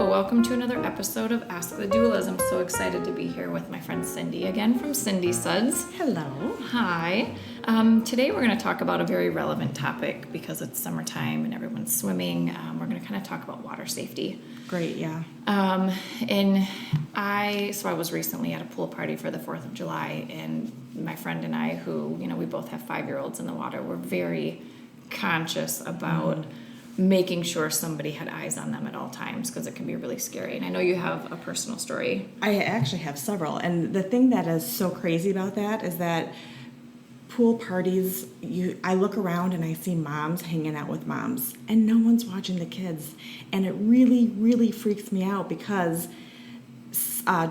welcome to another episode of Ask the Doulas. I'm so excited to be here with my friend Cindy again from Cindy Suds. Hello. Hi. Today we're going to talk about a very relevant topic because it's summertime and everyone's swimming. We're going to kind of talk about water safety. Great, yeah. So I was recently at a pool party for the 4th of July, and my friend and I, who, we both have 5-year-olds in the water, were very conscious about making sure somebody had eyes on them at all times because it can be really scary. And I know you have a personal story. I actually have several. And the thing that is so crazy about that is that pool parties, I look around and I see moms hanging out with moms and no one's watching the kids. And it really, really freaks me out because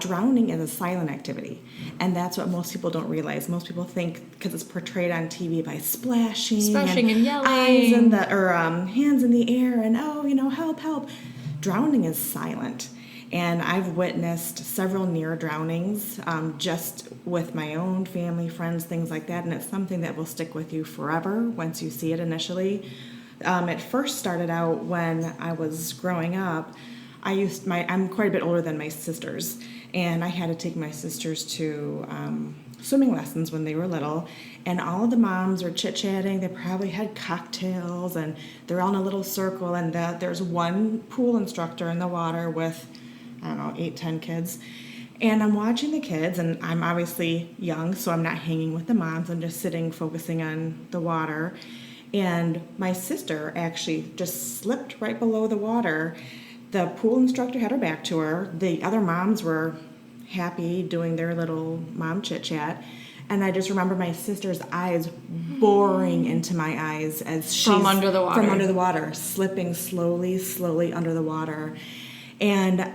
drowning is a silent activity. And that's what most people don't realize. Most people think because it's portrayed on TV by splashing and yelling. Eyes in hands in the air and, help, help. Drowning is silent. And I've witnessed several near drownings just with my own family, friends, things like that. And it's something that will stick with you forever once you see it initially. It first started out when I was growing up. I'm quite a bit older than my sisters, and I had to take my sisters to swimming lessons when they were little, and all of the moms were chit-chatting. They probably had cocktails, and they're all in a little circle, and there's one pool instructor in the water with, 8-10 kids, and I'm watching the kids, and I'm obviously young, so I'm not hanging with the moms. I'm just sitting, focusing on the water, and my sister actually just slipped right below the water. The pool instructor had her back to her. The other moms were happy doing their little mom chit-chat. And I just remember my sister's eyes boring into my eyes as she's From under the water, slipping slowly under the water. And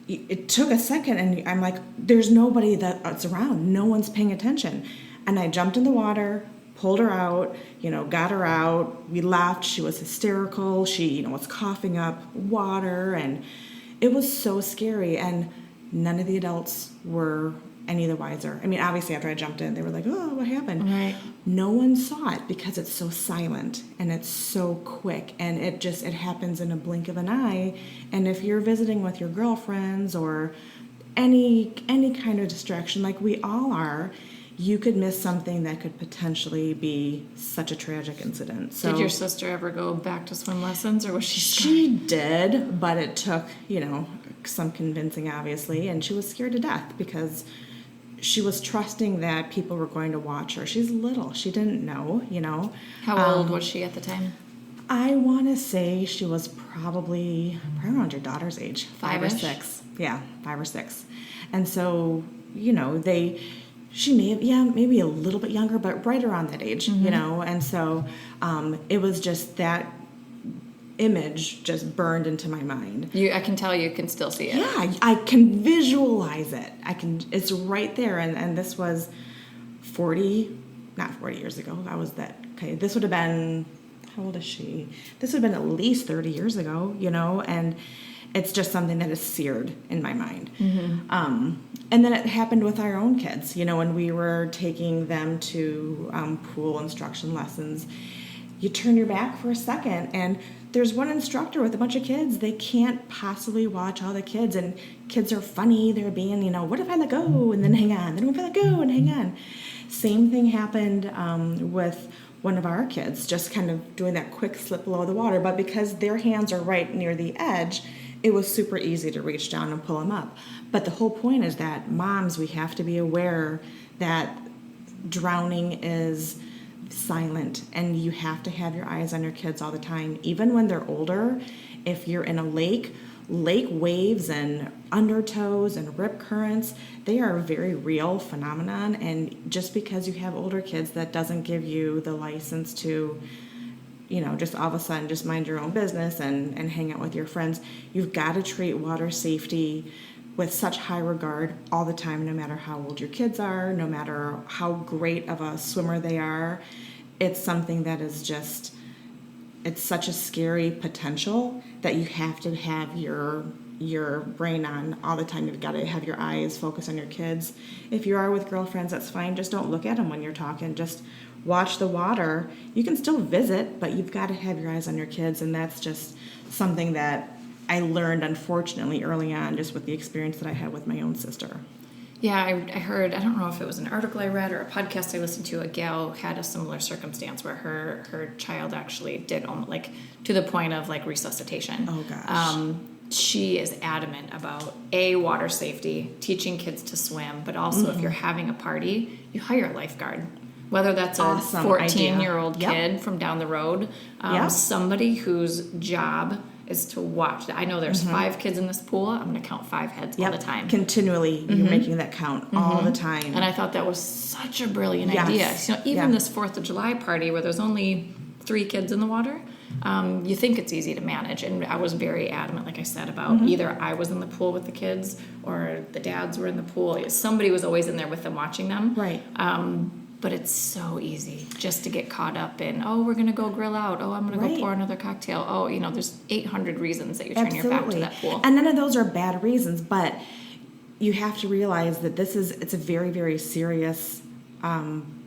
it took a second, and I'm like, there's nobody that's around. No one's paying attention. And I jumped in the water, pulled her out, got her out. We laughed. She was hysterical. She, was coughing up water, and it was so scary. And none of the adults were any the wiser. I mean, obviously, after I jumped in, they were like, "Oh, what happened?" Right. No one saw it because it's so silent and it's so quick, and it happens in a blink of an eye. And if you're visiting with your girlfriends or any kind of distraction, like we all are, you could miss something that could potentially be such a tragic incident. So, did your sister ever go back to swim lessons, or was she scared? She did, but it took, some convincing, obviously, and she was scared to death because she was trusting that people were going to watch her. She's little. She didn't know, How old was she at the time? I want to say she was probably around your daughter's age. 5-ish? 5 or 6. Yeah, 5 or 6. And so, she may have, maybe a little bit younger, but right around that age, And so it was just that image just burned into my mind. I can tell you can still see it. Yeah, I can visualize it. It's right there. And this was not 40 years ago. Okay, this would have been, how old is she? This would have been at least 30 years ago, and it's just something that is seared in my mind. Mm-hmm. And then it happened with our own kids, when we were taking them to pool instruction lessons. You turn your back for a second, and there's one instructor with a bunch of kids. They can't possibly watch all the kids, and kids are funny. They're being, what if I let go and then hang on? Then what if I let go and hang on? Same thing happened with one of our kids, just kind of doing that quick slip below the water. But because their hands are right near the edge, it was super easy to reach down and pull them up. But the whole point is that moms, we have to be aware that drowning is silent, and you have to have your eyes on your kids all the time. Even when they're older, if you're in a lake waves and undertows and rip currents, they are a very real phenomenon. And just because you have older kids, that doesn't give you the license to just all of a sudden just mind your own business and hang out with your friends. You've got to treat water safety with such high regard all the time, no matter how old your kids are, no matter how great of a swimmer they are. It's something that is it's such a scary potential that you have to have your brain on all the time. You've got to have your eyes focused on your kids. If you are with girlfriends, that's fine. Just don't look at them when you're talking. Just watch the water. You can still visit, but you've got to have your eyes on your kids, and that's just something that I learned, unfortunately, early on, just with the experience that I had with my own sister. Yeah, I heard, I don't know if it was an article I read or a podcast I listened to, a gal had a similar circumstance where her child actually did, like, to the point of, like, resuscitation. Oh, gosh. She is adamant about, water safety, teaching kids to swim, but also if you're having a party, you hire a lifeguard. Whether that's a Awesome 14-year-old idea. kid from down the road, somebody whose job is to watch. I know there's 5 kids in this pool. I'm going to count 5 heads all the time. Continually, you're making that count all the time. And I thought that was such a brilliant Yes. idea. Even this 4th of July party where there's only 3 kids in the water, you think it's easy to manage. And I was very adamant, like I said, about either I was in the pool with the kids or the dads were in the pool. Somebody was always in there with them watching them. Right. But it's so easy just to get caught up in, we're going to go grill out. I'm going to go pour another cocktail. There's 800 reasons that you turn your back to that pool. And none of those are bad reasons, but you have to realize that it's a very, very serious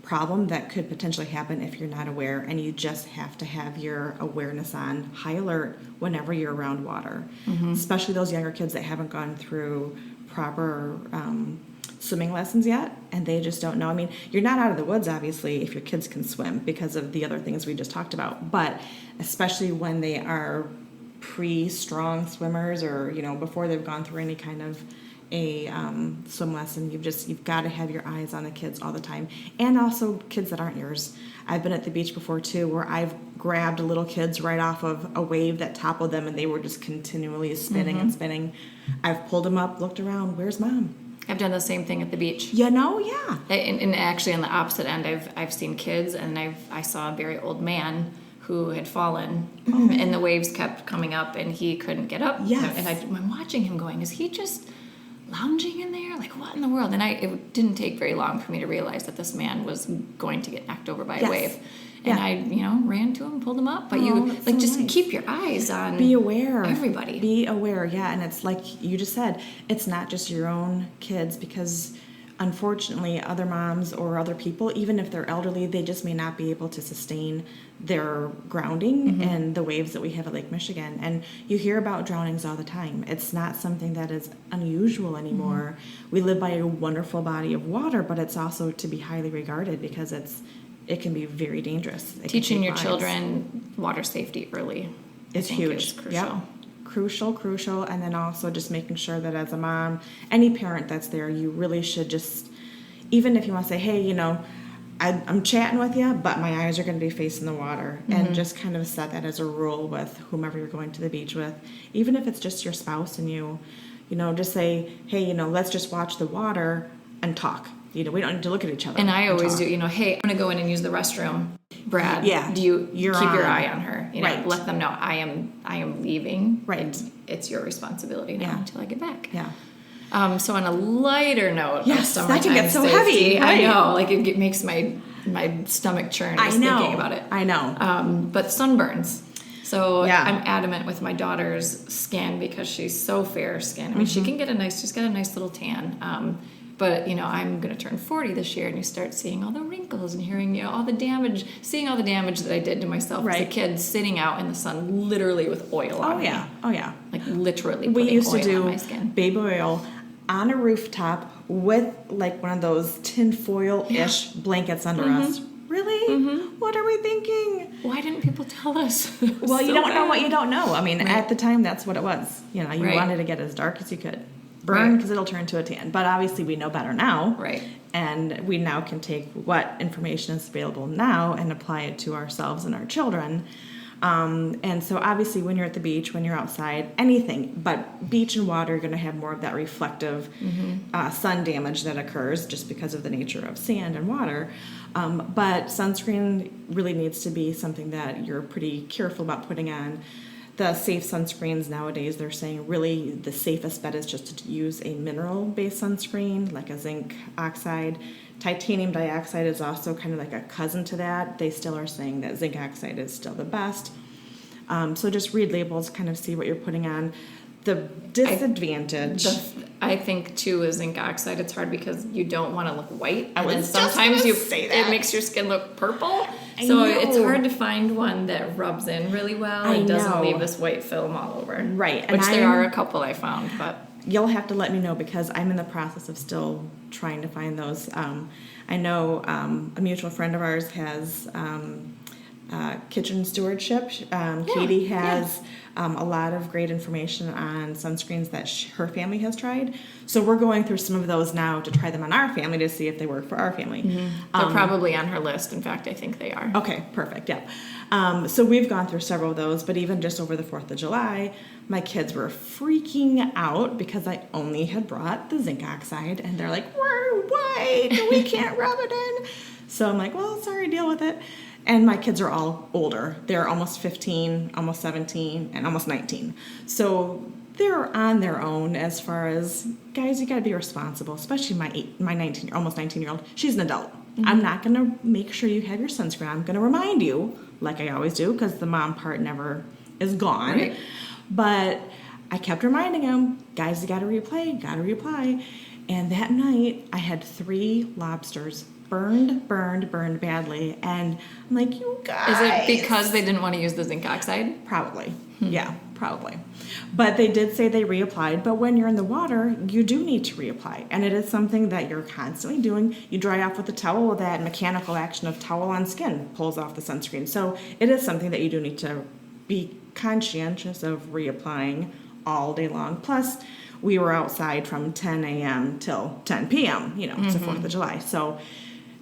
problem that could potentially happen if you're not aware, and you just have to have your awareness on high alert whenever you're around water, especially those younger kids that haven't gone through proper swimming lessons yet, and they just don't know. I mean, you're not out of the woods, obviously, if your kids can swim because of the other things we just talked about, but especially when they are pre-strong swimmers or, before they've gone through any kind of a swim lesson, you've got to have your eyes on the kids all the time, and also kids that aren't yours. I've been at the beach before, too, where I've grabbed little kids right off of a wave that toppled them, and they were just continually spinning and spinning. I've pulled them up, looked around, where's mom? I've done the same thing at the beach. Yeah. And actually on the opposite end, I've seen kids, and I saw a very old man who had fallen, and the waves kept coming up, and he couldn't get up. Yes. And I'm watching him going, is he just lounging in there? Like, what in the world? And it didn't take very long for me to realize that this man was going to get knocked over by a wave. And I, ran to him, pulled him up. But keep your eyes on. Be aware. Everybody. Be aware, yeah. And it's like you just said, it's not just your own kids, because unfortunately other moms or other people, even if they're elderly, they just may not be able to sustain their grounding and the waves that we have at Lake Michigan. And you hear about drownings all the time. It's not something that is unusual anymore. We live by a wonderful body of water, but it's also to be highly regarded because it can be very dangerous. Teaching your children water safety early is huge. Is crucial. Yep. Crucial. And then also just making sure that as a mom, any parent that's there, you really should just, even if you want to say, hey, I'm chatting with you, but my eyes are going to be facing the water, and just kind of set that as a rule with whomever you're going to the beach with, even if it's just your spouse and you just say, hey, let's just watch the water and talk. We don't need to look at each other. And I always do, hey, I'm going to go in and use the restroom. Brad, do you keep your eye on her? Let them know I am leaving. Right. It's your responsibility now until I get back. Yeah. So on a lighter note, yes, of that can get so heavy. Right. I know, like it makes my stomach churn just thinking about it. I know. But sunburns. So I'm adamant with my daughter's skin because she's so fair skinned. I mean, she can get a nice little tan. But, I'm going to turn 40 this year, and you start seeing all the wrinkles and hearing, all the damage, seeing all the damage that I did to myself as a kid, sitting out in the sun, literally with oil on me. Oh, yeah. Like, literally we used oil to do on my skin. baby oil on a rooftop with, like, one of those tinfoil-ish blankets under us. Really? What are we thinking? Why didn't people tell us? Well, you don't know what you don't know. I mean, at the time, that's what it was. You wanted to get as dark as you could. Burn because it'll turn to a tan. But obviously we know better now. Right. And we now can take what information is available now and apply it to ourselves and our children. And so obviously when you're at the beach, when you're outside, anything, but beach and water are going to have more of that reflective sun damage that occurs just because of the nature of sand and water. But sunscreen really needs to be something that you're pretty careful about putting on. The safe sunscreens nowadays, they're saying really the safest bet is just to use a mineral-based sunscreen, like a zinc oxide. Titanium dioxide is also kind of like a cousin to that. They still are saying that zinc oxide is still the best. So just read labels, kind of see what you're putting on. The disadvantage... I think, too, is zinc oxide. It's hard because you don't want to look white. Sometimes it makes your skin look purple. So it's hard to find one that rubs in really well and doesn't leave this white film all over. Right. Which there are a couple I found, but... You'll have to let me know because I'm in the process of still trying to find those. I know a mutual friend of ours has kitchen stewardship. Katie has a lot of great information on sunscreens that her family has tried. So we're going through some of those now to try them on our family to see if they work for our family. They're probably on her list. In fact, I think they are. Okay, perfect. Yeah. So we've gone through several of those, but even just over the 4th of July, my kids were freaking out because I only had brought the zinc oxide, and they're like, we're white, we can't rub it in. So I'm like, well, sorry, deal with it. And my kids are all older. They're almost 15, almost 17, and almost 19. So they're on their own as far as, guys, you got to be responsible, especially my 19, almost 19-year-old. She's an adult. I'm not going to make sure you have your sunscreen. I'm going to remind you, like I always do, because the mom part never is gone. Right. But I kept reminding him, guys, you got to reapply. And that night, I had 3 lobsters burned badly. And I'm like, you guys. Is it because they didn't want to use the zinc oxide? Probably. Yeah, probably. But they did say they reapplied. But when you're in the water, you do need to reapply. And it is something that you're constantly doing. You dry off with a towel. That mechanical action of towel on skin pulls off the sunscreen. So it is something that you do need to be conscientious of reapplying all day long. Plus, we were outside from 10 a.m. till 10 p.m. It's the 4th of July. So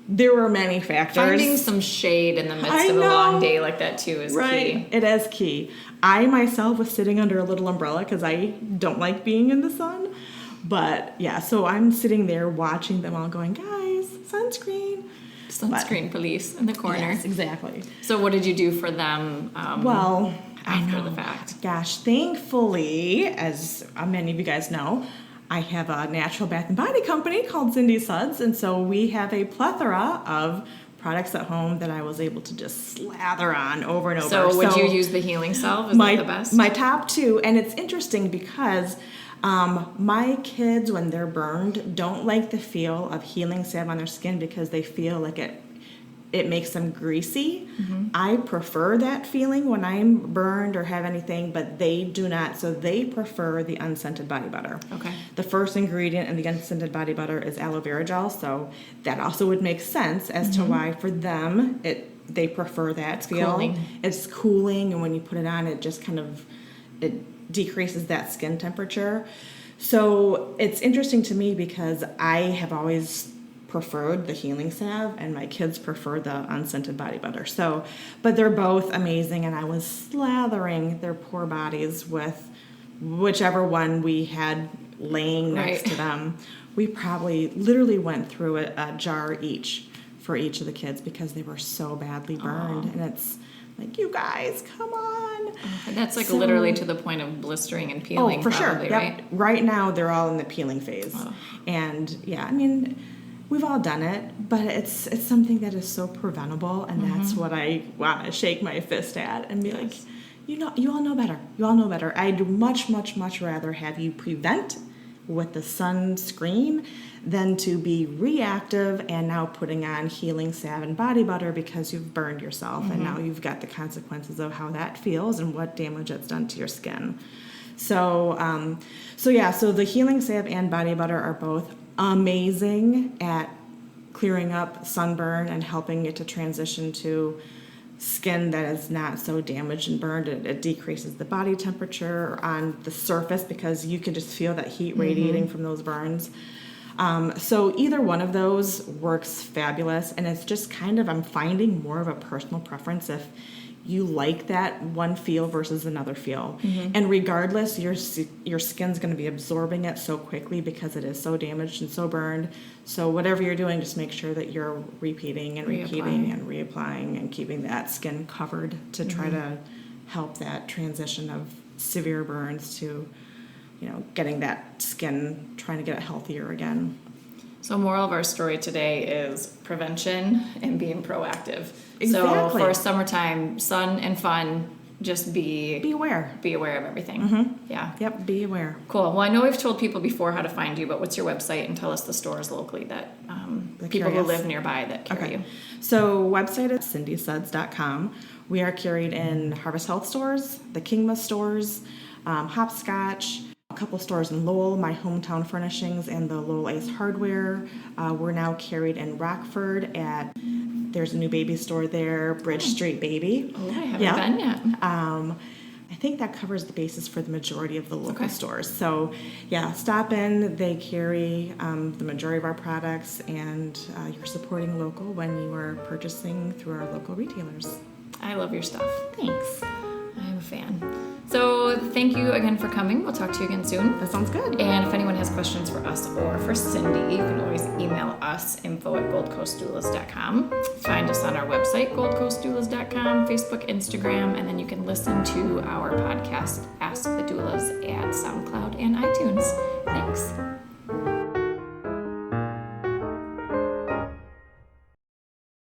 there were many factors. Finding some shade in the midst of a long day like that, too, is key. It is key. I myself was sitting under a little umbrella because I don't like being in the sun. But, yeah, so I'm sitting there watching them all going, guys, sunscreen. Sunscreen police in the corner. Yes, exactly. So what did you do for them after the fact? Gosh, thankfully, as many of you guys know, I have a natural bath and body company called Cindy Suds, and so we have a plethora of products at home that I was able to just slather on over and over. So would you use the healing salve? Is that the best? My top 2, and it's interesting because my kids, when they're burned, don't like the feel of healing salve on their skin because they feel like it makes them greasy. I prefer that feeling when I'm burned or have anything, but they do not. So they prefer the unscented body butter. Okay. The first ingredient in the unscented body butter is aloe vera gel, so that also would make sense as to why for them they prefer that feel. Cooling. It's cooling, and when you put it on, it just kind of it decreases that skin temperature. So it's interesting to me because I have always preferred the healing salve, and my kids prefer the unscented body butter. So, but they're both amazing, and I was slathering their poor bodies with whichever one we had laying next to them. We probably literally went through a jar each for each of the kids because they were so badly burned. And it's like, you guys, come on. That's like literally to the point of blistering and peeling. Oh, for probably, sure. Right? Yep. Right now, they're all in the peeling phase. And yeah, I mean, we've all done it, but it's something that is so preventable, and that's what I want to shake my fist at and be like, you all know better. You all know better. I'd much, much, much rather have you prevent with the sunscreen than to be reactive and now putting on healing salve and body butter because you've burned yourself and now you've got the consequences of how that feels and what damage it's done to your skin. So the healing salve and body butter are both amazing at clearing up sunburn and helping it to transition to skin that is not so damaged and burned. It decreases the body temperature on the surface because you can just feel that heat radiating from those burns. So either one of those works fabulous, and it's just kind of, I'm finding more of a personal preference if you like that one feel versus another feel. And regardless, your skin's going to be absorbing it so quickly because it is so damaged and so burned. So whatever you're doing, just make sure that you're repeating and reapplying and keeping that skin covered to try to help that transition of severe burns to, getting that skin, trying to get it healthier again. So moral of our story today is prevention and being proactive. Exactly. So for summertime, sun and fun, just Be aware. be aware of everything. Yeah. Yep, be aware. Cool. Well, I know we've told people before how to find you, but what's your website, and tell us the stores locally that people who live nearby that carry you. So website is cindysuds.com. We are carried in Harvest Health stores, the Kingma stores, Hopscotch, a couple stores in Lowell, my hometown furnishings, and the Lowell Ace Hardware. We're now carried in Rockford there's a new baby store there, Bridge Street Baby. Oh, I haven't been yet. I think that covers the basis for the majority of the local stores. So, yeah, stop in. They carry the majority of our products, and you're supporting local when you are purchasing through our local retailers. I love your stuff. Thanks. I'm a fan. So thank you again for coming. We'll talk to you again soon. That sounds good. And if anyone has questions for us or for Cindy, you can always email us, info@goldcoastdoulas.com. Find us on our website, goldcoastdoulas.com, Facebook, Instagram, and then you can listen to our podcast, Ask the Doulas, at SoundCloud and iTunes. Thanks.